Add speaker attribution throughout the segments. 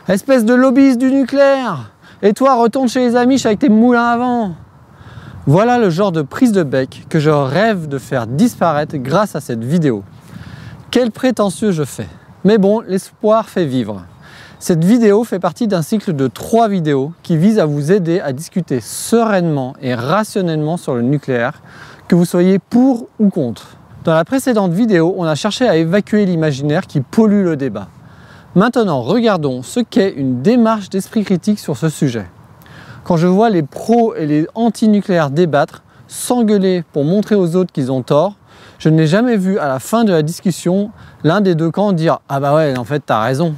Speaker 1: Espèce de lobbyiste du nucléaire! Et toi, retourne chez les Amish avec tes moulins à vent! Voilà le genre de prise de bec que je rêve de faire disparaître grâce à cette vidéo. Quel prétentieux je fais! Mais bon, l'espoir fait vivre. Cette vidéo fait partie d'un cycle de 3 vidéos qui visent à vous aider à discuter sereinement et rationnellement sur le nucléaire, que vous soyez pour ou contre. Dans la précédente vidéo, on a cherché à évacuer l'imaginaire qui pollue le débat. Maintenant, regardons ce qu'est une démarche d'esprit critique sur ce sujet. Quand je vois les pros et les anti-nucléaires débattre, s'engueuler pour montrer aux autres qu'ils ont tort, je n'ai jamais vu à la fin de la discussion l'un des deux camps dire « Ah bah ouais, en fait, t'as raison ».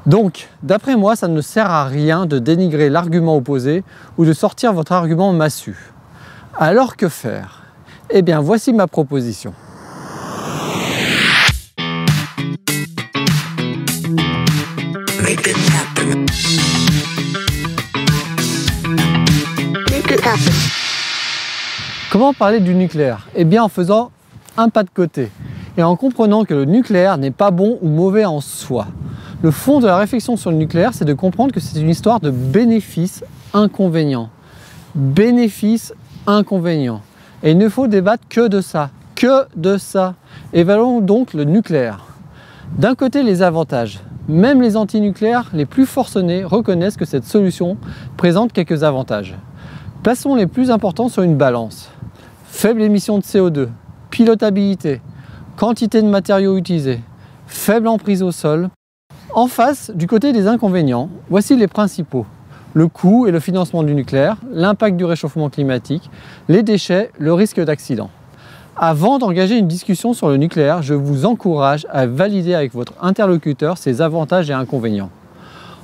Speaker 1: Donc, d'après moi, ça ne sert à rien de dénigrer l'argument opposé ou de sortir votre argument massu. Alors que faire? Eh bien, voici ma proposition. Comment parler du nucléaire? Eh bien en faisant un pas de côté et en comprenant que le nucléaire n'est pas bon ou mauvais en soi. Le fond de la réflexion sur le nucléaire, c'est de comprendre que c'est une histoire de bénéfices-inconvénients. Bénéfices-inconvénients. Et il ne faut débattre que de ça. Que de ça. Évaluons donc le nucléaire. D'un côté, les avantages. Même les antinucléaires les plus forcenés reconnaissent que cette solution présente quelques avantages. Plaçons les plus importants sur une balance. Faible émission de CO2, pilotabilité, quantité de matériaux utilisés, faible emprise au sol. En face, du côté des inconvénients, voici les principaux. Le coût et le financement du nucléaire, l'impact du réchauffement climatique, les déchets, le risque d'accident. Avant d'engager une discussion sur le nucléaire, je vous encourage à valider avec votre interlocuteur ses avantages et inconvénients.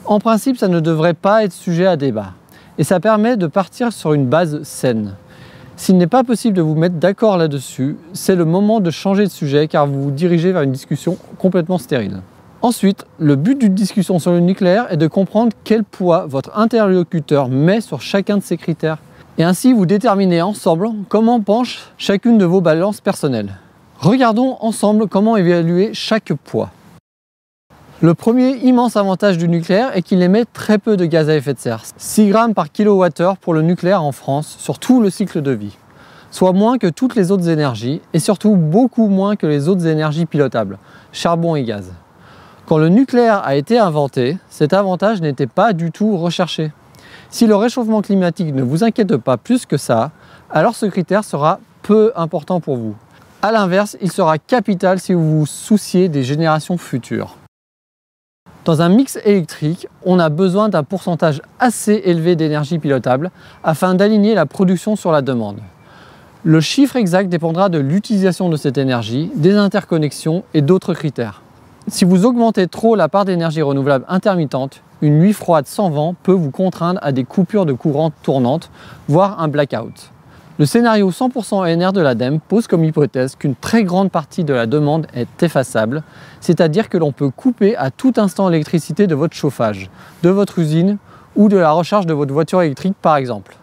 Speaker 1: En principe, ça ne devrait pas être sujet à débat. Et ça permet de partir sur une base saine. S'il n'est pas possible de vous mettre d'accord là-dessus, c'est le moment de changer de sujet car vous vous dirigez vers une discussion complètement stérile. Ensuite, le but d'une discussion sur le nucléaire est de comprendre quel poids votre interlocuteur met sur chacun de ces critères. Et ainsi, vous déterminez ensemble comment penche chacune de vos balances personnelles. Regardons ensemble comment évaluer chaque poids. Le premier immense avantage du nucléaire est qu'il émet très peu de gaz à effet de serre, 6 grammes par kilowattheure pour le nucléaire en France sur tout le cycle de vie, soit moins que toutes les autres énergies et surtout beaucoup moins que les autres énergies pilotables, charbon et gaz. Quand le nucléaire a été inventé, cet avantage n'était pas du tout recherché. Si le réchauffement climatique ne vous inquiète pas plus que ça, alors ce critère sera peu important pour vous. A l'inverse, il sera capital si vous vous souciez des générations futures. Dans un mix électrique, on a besoin d'un pourcentage assez élevé d'énergie pilotable afin d'aligner la production sur la demande. Le chiffre exact dépendra de l'utilisation de cette énergie, des interconnexions et d'autres critères. Si vous augmentez trop la part d'énergie renouvelable intermittente, une nuit froide sans vent peut vous contraindre à des coupures de courant tournantes, voire un blackout. Le scénario 100% ENR de l'ADEME pose comme hypothèse qu'une très grande partie de la demande est effaçable, c'est-à-dire que l'on peut couper à tout instant l'électricité de votre chauffage, de votre usine ou de la recharge de votre voiture électrique par exemple.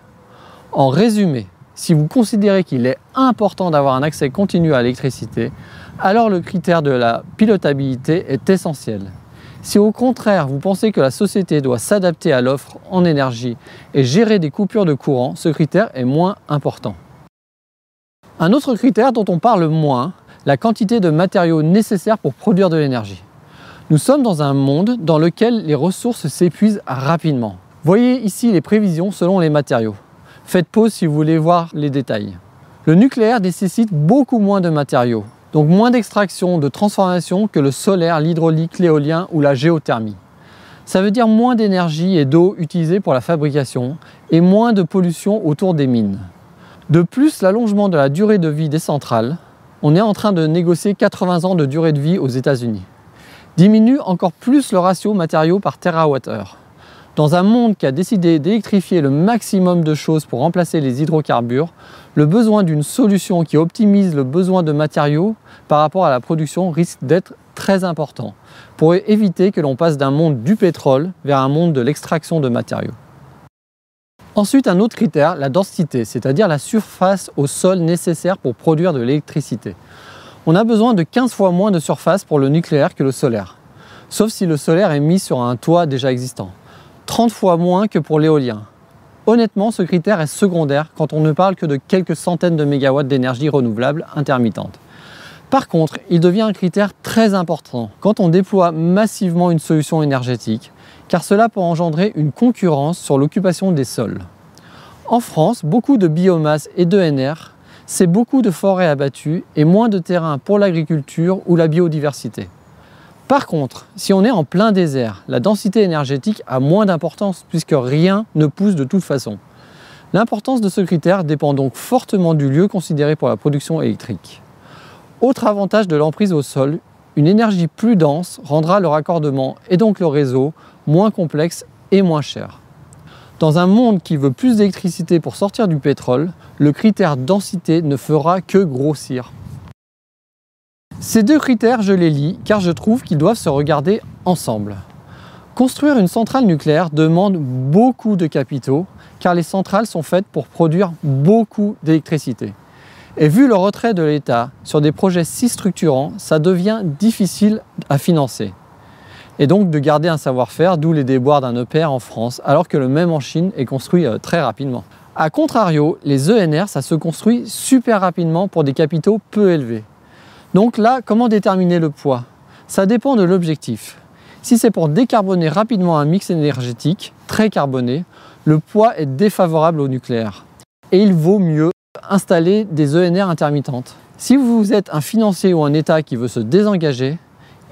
Speaker 1: En résumé, si vous considérez qu'il est important d'avoir un accès continu à l'électricité, alors le critère de la pilotabilité est essentiel. Si au contraire vous pensez que la société doit s'adapter à l'offre en énergie et gérer des coupures de courant, ce critère est moins important. Un autre critère dont on parle moins, la quantité de matériaux nécessaires pour produire de l'énergie. Nous sommes dans un monde dans lequel les ressources s'épuisent rapidement. Voyez ici les prévisions selon les matériaux. Faites pause si vous voulez voir les détails. Le nucléaire nécessite beaucoup moins de matériaux, donc moins d'extraction, de transformation que le solaire, l'hydraulique, l'éolien ou la géothermie. Ça veut dire moins d'énergie et d'eau utilisées pour la fabrication et moins de pollution autour des mines. De plus, l'allongement de la durée de vie des centrales, on est en train de négocier 80 ans de durée de vie aux États-Unis, diminue encore plus le ratio matériaux par térawattheure. Dans un monde qui a décidé d'électrifier le maximum de choses pour remplacer les hydrocarbures, le besoin d'une solution qui optimise le besoin de matériaux par rapport à la production risque d'être très important pour éviter que l'on passe d'un monde du pétrole vers un monde de l'extraction de matériaux. Ensuite, un autre critère, la densité, c'est-à-dire la surface au sol nécessaire pour produire de l'électricité. On a besoin de 15 fois moins de surface pour le nucléaire que le solaire. sauf si le solaire est mis sur un toit déjà existant. 30 fois moins que pour l'éolien. Honnêtement, ce critère est secondaire quand on ne parle que de quelques centaines de mégawatts d'énergie renouvelable intermittente. Par contre, il devient un critère très important quand on déploie massivement une solution énergétique, car cela peut engendrer une concurrence sur l'occupation des sols. En France, beaucoup de biomasse et d'ENR, c'est beaucoup de forêts abattues et moins de terrain pour l'agriculture ou la biodiversité. Par contre, si on est en plein désert, la densité énergétique a moins d'importance puisque rien ne pousse de toute façon. L'importance de ce critère dépend donc fortement du lieu considéré pour la production électrique. Autre avantage de l'emprise au sol, une énergie plus dense rendra le raccordement et donc le réseau moins complexe et moins cher. Dans un monde qui veut plus d'électricité pour sortir du pétrole, le critère densité ne fera que grossir. Ces deux critères, je les lis car je trouve qu'ils doivent se regarder ensemble. Construire une centrale nucléaire demande beaucoup de capitaux car les centrales sont faites pour produire beaucoup d'électricité. Et vu le retrait de l'État sur des projets si structurants, ça devient difficile à financer. Et donc de garder un savoir-faire, d'où les déboires d'un EPR en France, alors que le même en Chine est construit très rapidement. A contrario, les ENR, ça se construit super rapidement pour des capitaux peu élevés. Donc là, comment déterminer le poids? Ça dépend de l'objectif. Si c'est pour décarboner rapidement un mix énergétique très carboné, le poids est défavorable au nucléaire. Et il vaut mieux installer des ENR intermittentes. Si vous êtes un financier ou un État qui veut se désengager,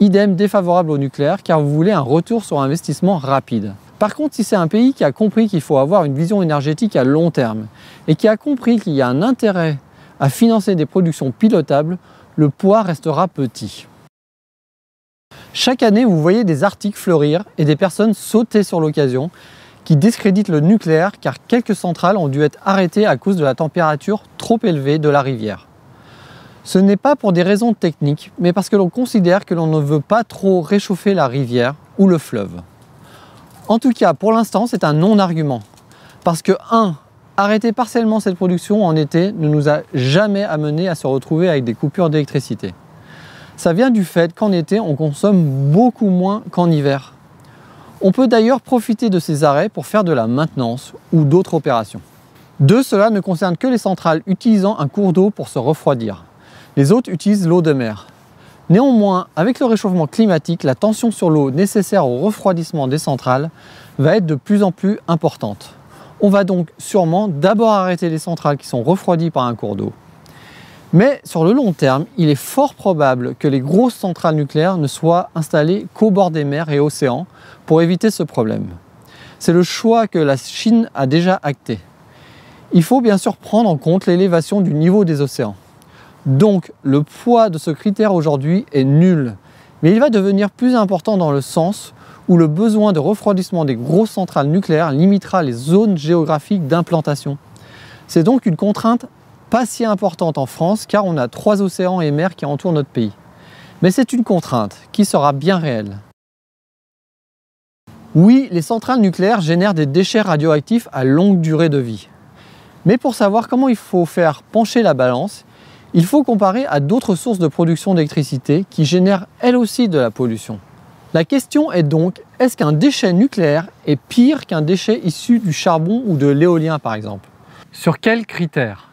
Speaker 1: idem défavorable au nucléaire car vous voulez un retour sur investissement rapide. Par contre, si c'est un pays qui a compris qu'il faut avoir une vision énergétique à long terme et qui a compris qu'il y a un intérêt à financer des productions pilotables, le poids restera petit. Chaque année, vous voyez des articles fleurir et des personnes sauter sur l'occasion qui discréditent le nucléaire car quelques centrales ont dû être arrêtées à cause de la température trop élevée de la rivière. Ce n'est pas pour des raisons techniques, mais parce que l'on considère que l'on ne veut pas trop réchauffer la rivière ou le fleuve. En tout cas, pour l'instant, c'est un non-argument. Parce que 1. Arrêter partiellement cette production en été ne nous a jamais amené à se retrouver avec des coupures d'électricité. Ça vient du fait qu'en été, on consomme beaucoup moins qu'en hiver. On peut d'ailleurs profiter de ces arrêts pour faire de la maintenance ou d'autres opérations. 2. Cela ne concerne que les centrales utilisant un cours d'eau pour se refroidir. Les autres utilisent l'eau de mer. Néanmoins, avec le réchauffement climatique, la tension sur l'eau nécessaire au refroidissement des centrales va être de plus en plus importante. On va donc sûrement d'abord arrêter les centrales qui sont refroidies par un cours d'eau. Mais sur le long terme, il est fort probable que les grosses centrales nucléaires ne soient installées qu'au bord des mers et océans pour éviter ce problème. C'est le choix que la Chine a déjà acté. Il faut bien sûr prendre en compte l'élévation du niveau des océans. Donc le poids de ce critère aujourd'hui est nul, mais il va devenir plus important dans le sens où le besoin de refroidissement des grosses centrales nucléaires limitera les zones géographiques d'implantation. C'est donc une contrainte pas si importante en France car on a 3 océans et mers qui entourent notre pays. Mais c'est une contrainte qui sera bien réelle. Oui, les centrales nucléaires génèrent des déchets radioactifs à longue durée de vie. Mais pour savoir comment il faut faire pencher la balance, il faut comparer à d'autres sources de production d'électricité qui génèrent elles aussi de la pollution. La question est donc, est-ce qu'un déchet nucléaire est pire qu'un déchet issu du charbon ou de l'éolien par exemple? Sur quels critères?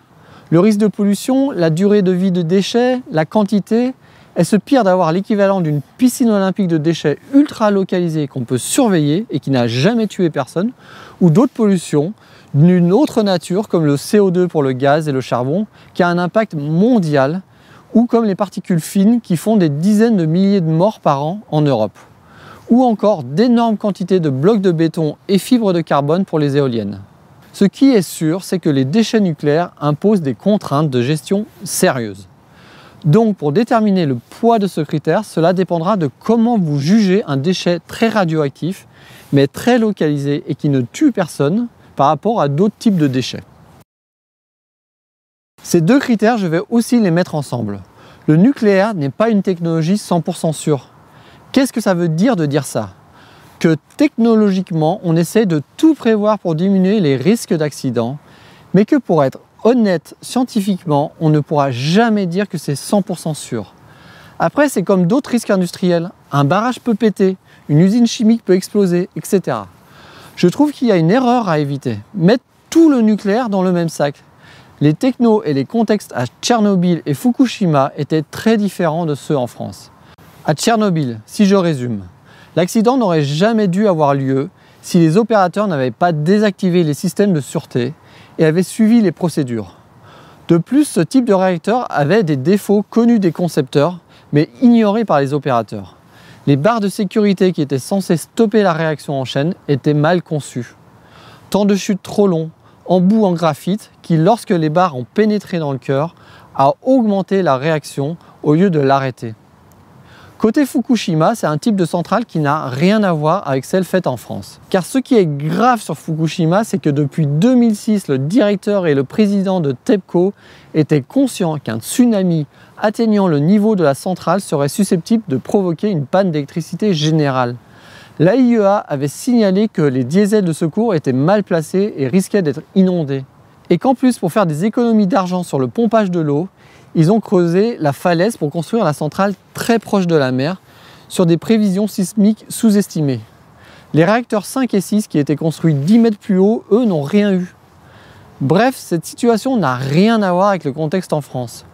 Speaker 1: Le risque de pollution, la durée de vie de déchets, la quantité? Est-ce pire d'avoir l'équivalent d'une piscine olympique de déchets ultra localisés qu'on peut surveiller et qui n'a jamais tué personne? Ou d'autres pollutions d'une autre nature comme le CO2 pour le gaz et le charbon qui a un impact mondial ou comme les particules fines qui font des dizaines de milliers de morts par an en Europe. Ou encore d'énormes quantités de blocs de béton et fibres de carbone pour les éoliennes. Ce qui est sûr, c'est que les déchets nucléaires imposent des contraintes de gestion sérieuses. Donc pour déterminer le poids de ce critère, cela dépendra de comment vous jugez un déchet très radioactif, mais très localisé et qui ne tue personne par rapport à d'autres types de déchets. Ces deux critères, je vais aussi les mettre ensemble. Le nucléaire n'est pas une technologie 100% sûre. Qu'est-ce que ça veut dire de dire ça? Que technologiquement, on essaie de tout prévoir pour diminuer les risques d'accident, mais que pour être honnête scientifiquement, on ne pourra jamais dire que c'est 100% sûr. Après, c'est comme d'autres risques industriels. Un barrage peut péter, une usine chimique peut exploser, etc. Je trouve qu'il y a une erreur à éviter. Mettre tout le nucléaire dans le même sac. Les technos et les contextes à Tchernobyl et Fukushima étaient très différents de ceux en France. À Tchernobyl, si je résume, l'accident n'aurait jamais dû avoir lieu si les opérateurs n'avaient pas désactivé les systèmes de sûreté et avaient suivi les procédures. De plus, ce type de réacteur avait des défauts connus des concepteurs, mais ignorés par les opérateurs. Les barres de sécurité qui étaient censées stopper la réaction en chaîne étaient mal conçues. Temps de chute trop long, embout en graphite qui, lorsque les barres ont pénétré dans le cœur, a augmenté la réaction au lieu de l'arrêter. Côté Fukushima, c'est un type de centrale qui n'a rien à voir avec celle faite en France. Car ce qui est grave sur Fukushima, c'est que depuis 2006, le directeur et le président de TEPCO étaient conscients qu'un tsunami atteignant le niveau de la centrale serait susceptible de provoquer une panne d'électricité générale. L'AIEA avait signalé que les diesels de secours étaient mal placés et risquaient d'être inondés. Et qu'en plus, pour faire des économies d'argent sur le pompage de l'eau, ils ont creusé la falaise pour construire la centrale très proche de la mer, sur des prévisions sismiques sous-estimées. Les réacteurs 5 et 6 qui étaient construits 10 mètres plus haut, eux, n'ont rien eu. Bref, cette situation n'a rien à voir avec le contexte en France.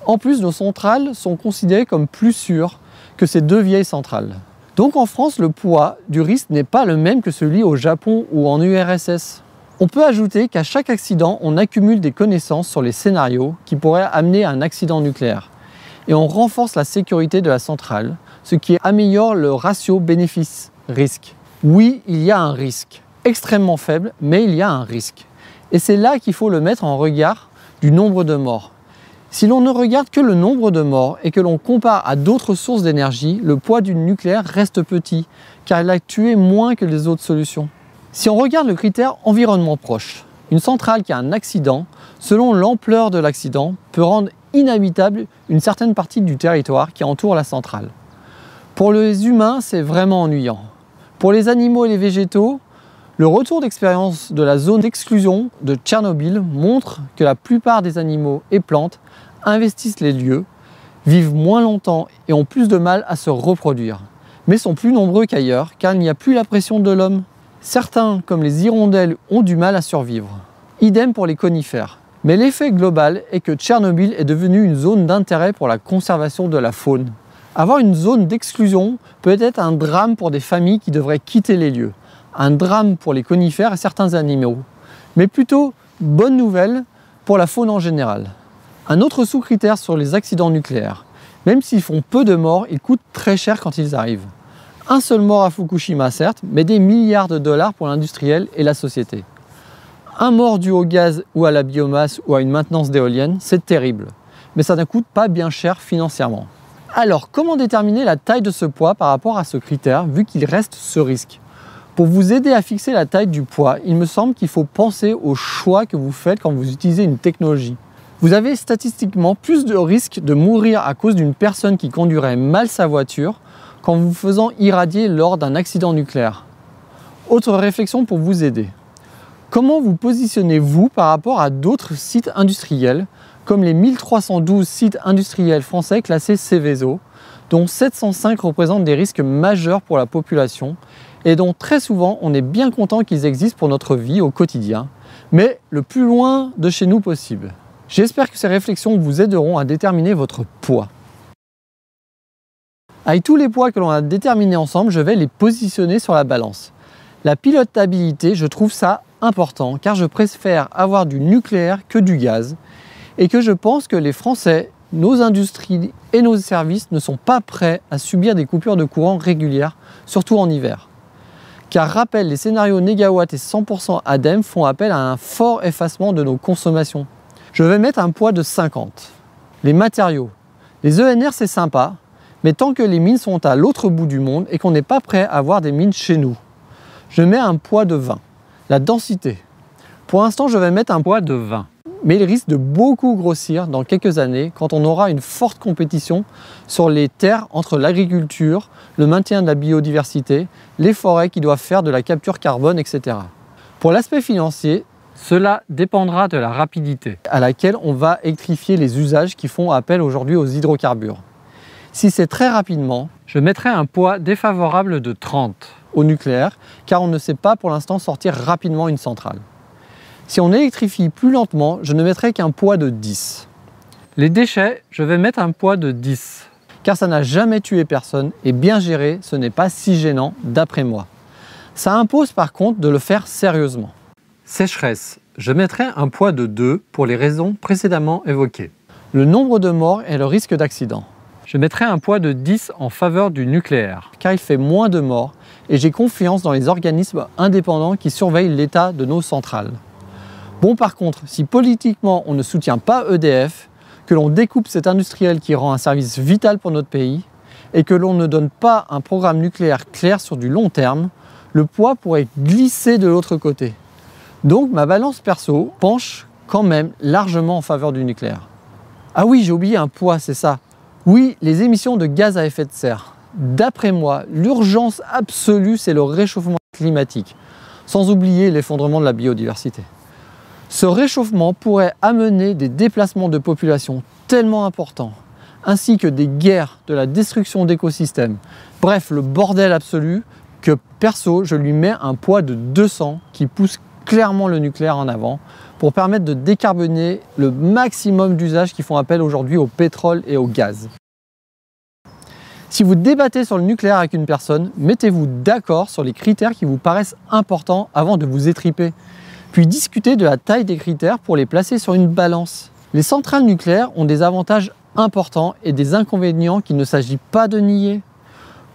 Speaker 1: En plus, nos centrales sont considérées comme plus sûres que ces deux vieilles centrales. Donc en France, le poids du risque n'est pas le même que celui au Japon ou en URSS. On peut ajouter qu'à chaque accident, on accumule des connaissances sur les scénarios qui pourraient amener à un accident nucléaire. Et on renforce la sécurité de la centrale, ce qui améliore le ratio bénéfice-risque. Oui, il y a un risque, extrêmement faible, mais il y a un risque. Et c'est là qu'il faut le mettre en regard du nombre de morts. Si l'on ne regarde que le nombre de morts et que l'on compare à d'autres sources d'énergie, le poids du nucléaire reste petit, car il a tué moins que les autres solutions. Si on regarde le critère environnement proche, une centrale qui a un accident, selon l'ampleur de l'accident, peut rendre inhabitable une certaine partie du territoire qui entoure la centrale. Pour les humains, c'est vraiment ennuyant. Pour les animaux et les végétaux, le retour d'expérience de la zone d'exclusion de Tchernobyl montre que la plupart des animaux et plantes investissent les lieux, vivent moins longtemps et ont plus de mal à se reproduire, mais sont plus nombreux qu'ailleurs car il n'y a plus la pression de l'homme. Certains, comme les hirondelles, ont du mal à survivre. Idem pour les conifères. Mais l'effet global est que Tchernobyl est devenu une zone d'intérêt pour la conservation de la faune. Avoir une zone d'exclusion peut être un drame pour des familles qui devraient quitter les lieux, un drame pour les conifères et certains animaux, mais plutôt bonne nouvelle pour la faune en général. Un autre sous-critère sur les accidents nucléaires. Même s'ils font peu de morts, ils coûtent très cher quand ils arrivent. Un seul mort à Fukushima certes, mais des milliards de dollars pour l'industriel et la société. Un mort dû au gaz ou à la biomasse ou à une maintenance d'éolienne, c'est terrible. Mais ça ne coûte pas bien cher financièrement. Alors, comment déterminer la taille de ce poids par rapport à ce critère, vu qu'il reste ce risque? Pour vous aider à fixer la taille du poids, il me semble qu'il faut penser au choix que vous faites quand vous utilisez une technologie. Vous avez statistiquement plus de risques de mourir à cause d'une personne qui conduirait mal sa voiture qu'en vous faisant irradier lors d'un accident nucléaire. Autre réflexion pour vous aider. Comment vous positionnez-vous par rapport à d'autres sites industriels, comme les 1312 sites industriels français classés Seveso, dont 705 représentent des risques majeurs pour la population et dont très souvent on est bien content qu'ils existent pour notre vie au quotidien, mais le plus loin de chez nous possible. J'espère que ces réflexions vous aideront à déterminer votre poids. Avec tous les poids que l'on a déterminés ensemble, je vais les positionner sur la balance. La pilotabilité, je trouve ça important car je préfère avoir du nucléaire que du gaz et que je pense que les Français, nos industries et nos services ne sont pas prêts à subir des coupures de courant régulières, surtout en hiver. Car rappel, les scénarios négawatt et 100% ADEME font appel à un fort effacement de nos consommations. Je vais mettre un poids de 50. Les matériaux. Les ENR c'est sympa, mais tant que les mines sont à l'autre bout du monde et qu'on n'est pas prêt à avoir des mines chez nous, je mets un poids de 20. La densité. Pour l'instant, je vais mettre un poids de 20. Mais il risque de beaucoup grossir dans quelques années quand on aura une forte compétition sur les terres entre l'agriculture, le maintien de la biodiversité, les forêts qui doivent faire de la capture carbone, etc. Pour l'aspect financier, cela dépendra de la rapidité à laquelle on va électrifier les usages qui font appel aujourd'hui aux hydrocarbures. Si c'est très rapidement, je mettrai un poids défavorable de 30 au nucléaire, car on ne sait pas pour l'instant sortir rapidement une centrale. Si on électrifie plus lentement, je ne mettrai qu'un poids de 10. Les déchets, je vais mettre un poids de 10, car ça n'a jamais tué personne et bien géré, ce n'est pas si gênant d'après moi. Ça impose par contre de le faire sérieusement. Sécheresse, je mettrai un poids de 2 pour les raisons précédemment évoquées. Le nombre de morts et le risque d'accident. Je mettrai un poids de 10 en faveur du nucléaire, car il fait moins de morts et j'ai confiance dans les organismes indépendants qui surveillent l'état de nos centrales. Bon, par contre, si politiquement on ne soutient pas EDF, que l'on découpe cet industriel qui rend un service vital pour notre pays et que l'on ne donne pas un programme nucléaire clair sur du long terme, le poids pourrait glisser de l'autre côté. Donc ma balance perso penche quand même largement en faveur du nucléaire. Ah oui, j'ai oublié un poids, c'est ça. Oui, les émissions de gaz à effet de serre. D'après moi, l'urgence absolue, c'est le réchauffement climatique, sans oublier l'effondrement de la biodiversité. Ce réchauffement pourrait amener des déplacements de population tellement importants, ainsi que des guerres, de la destruction d'écosystèmes. Bref, le bordel absolu que perso, je lui mets un poids de 200 qui pousse clairement le nucléaire en avant pour permettre de décarboner le maximum d'usages qui font appel aujourd'hui au pétrole et au gaz. Si vous débattez sur le nucléaire avec une personne, mettez-vous d'accord sur les critères qui vous paraissent importants avant de vous étriper. Puis discutez de la taille des critères pour les placer sur une balance. Les centrales nucléaires ont des avantages importants et des inconvénients qu'il ne s'agit pas de nier.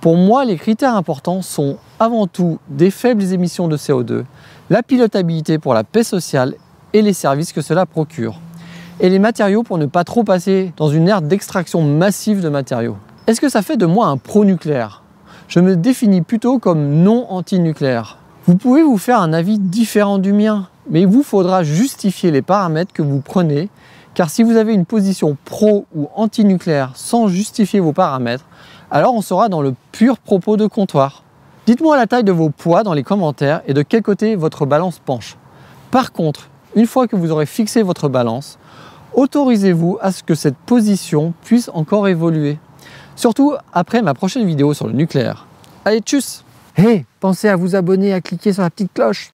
Speaker 1: Pour moi, les critères importants sont avant tout des faibles émissions de CO2, la pilotabilité pour la paix sociale et les services que cela procure, et les matériaux pour ne pas trop passer dans une ère d'extraction massive de matériaux. Est-ce que ça fait de moi un pro-nucléaire? Je me définis plutôt comme non anti-nucléaire. Vous pouvez vous faire un avis différent du mien, mais il vous faudra justifier les paramètres que vous prenez, car si vous avez une position pro ou anti-nucléaire sans justifier vos paramètres, alors on sera dans le pur propos de comptoir. Dites-moi la taille de vos poids dans les commentaires et de quel côté votre balance penche. Par contre, une fois que vous aurez fixé votre balance, autorisez-vous à ce que cette position puisse encore évoluer. Surtout après ma prochaine vidéo sur le nucléaire. Allez, tchuss! Hey, pensez à vous abonner et à cliquer sur la petite cloche.